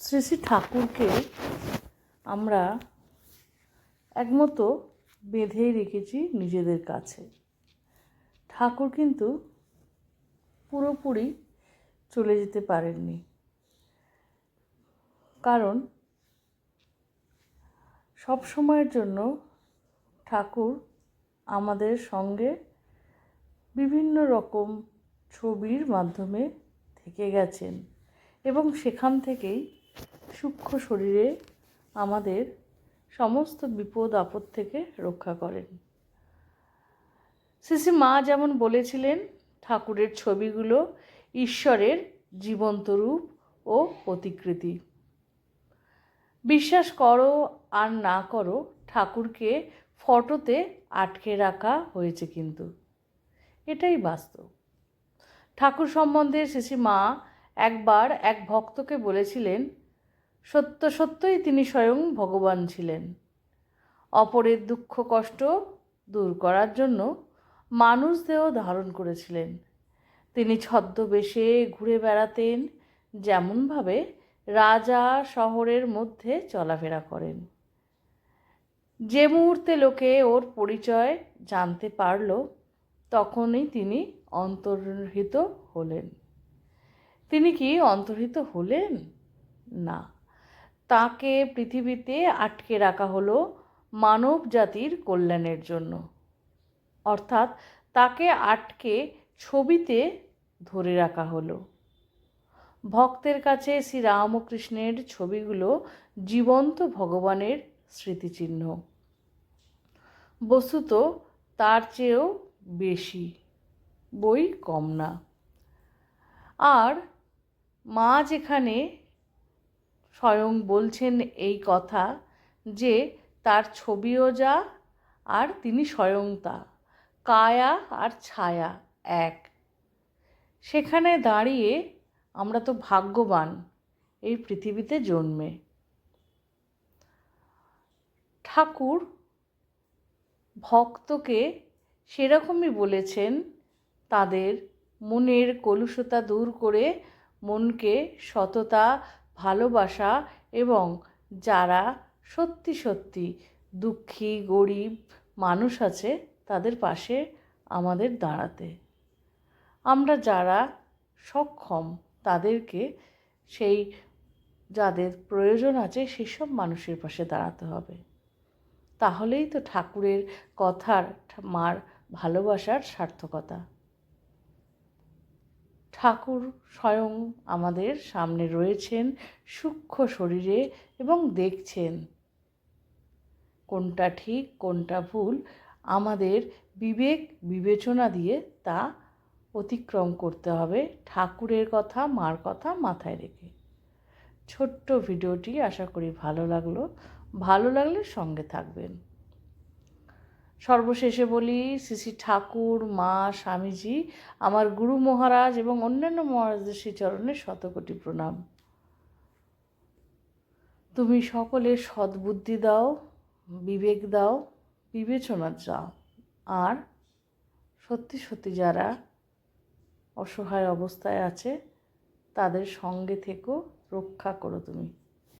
শ্রী শ্রী ঠাকুরকে আমরা একমতো বেঁধেই রেখেছি নিজেদের কাছে। ঠাকুর কিন্তু পুরোপুরি চলে যেতে পারেননি, কারণ সব সময়ের জন্য ঠাকুর আমাদের সঙ্গে বিভিন্ন রকম ছবির মাধ্যমে থেকে গেছেন এবং সেখান থেকেই সূক্ষ্ম শরীরে আমাদের সমস্ত বিপদ আপদ থেকে রক্ষা করেন। শ্রী শ্রী মা যেমন বলেছিলেন, ঠাকুরের ছবিগুলো ঈশ্বরের জীবন্ত রূপ ও প্রতিকৃতি। বিশ্বাস করো আর না করো, ঠাকুরকে ফটোতে আটকে রাখা হয়েছে, কিন্তু এটাই বাস্তব। ঠাকুর সম্বন্ধে শ্রী শ্রী মা একবার এক ভক্তকে বলেছিলেন, সত্য সত্যই তিনি স্বয়ং ভগবান ছিলেন। অপরের দুঃখ কষ্ট দূর করার জন্য মানুষ দেহ ধারণ করেছিলেন। তিনি ছদ্মবেশে ঘুরে বেড়াতেন, যেমনভাবে রাজা শহরের মধ্যে চলাফেরা করেন। যে মুহূর্তে লোকে ওর পরিচয় জানতে পারল, তখনই তিনি অন্তর্হিত হলেন। তিনি কি অন্তর্হিত হলেন? না, তাকে পৃথিবীতে আটকে রাখা হলো মানব জাতির কল্যাণের জন্য। অর্থাৎ তাকে আটকে ছবিতে ধরে রাখা হলো। ভক্তের কাছে শ্রীরামকৃষ্ণের ছবিগুলো জীবন্ত ভগবানের স্মৃতিচিহ্ন। বস্তুত তার চেয়েও বেশি, বই কম না। আর মা যেখানে স্বয়ং বলছেন এই কথা যে তার ছবিও যা আর তিনি স্বয়ং তা, কায়া আর ছায়া এক, সেখানে দাঁড়িয়ে আমরা তো ভাগ্যবান এই পৃথিবীতে জন্মে। ঠাকুর ভক্তকে সেরকমই বলেছেন, তাদের মনের কলুষতা দূর করে মনকে সততা, ভালোবাসা এবং যারা সত্যি সত্যি দুঃখী গরিব মানুষ আছে তাদের পাশে আমাদের দাঁড়াতে। আমরা যারা সক্ষম তাদেরকে সেই যাদের প্রয়োজন আছে সেসব মানুষের পাশে দাঁড়াতে হবে। তাহলেই তো ঠাকুরের কথার, মার ভালোবাসার সার্থকতা। ঠাকুর স্বয়ং আমাদের সামনে রয়েছেন সূক্ষ্ম শরীরে এবং দেখছেন কোনটা ঠিক কোনটা ভুল। আমাদের বিবেক বিবেচনা দিয়ে তা অতিক্রম করতে হবে, ঠাকুরের কথা, মার কথা মাথায় রেখে। ছোট্ট ভিডিওটি আশা করি ভালো লাগলো। ভালো লাগলে সঙ্গে থাকবেন। সর্বশেষে বলি, শ্রী শ্রী ঠাকুর, মা, স্বামীজি, আমার গুরু মহারাজ এবং অন্যান্য মহারাজদের শ্রীচরণে শতকোটি প্রণাম। তুমি সকলের সদ্বুদ্ধি দাও, বিবেক দাও, বিবেচনা দাও, আর সত্যি সত্যি যারা অসহায় অবস্থায় আছে তাদের সঙ্গে থেকো, রক্ষা করো তুমি।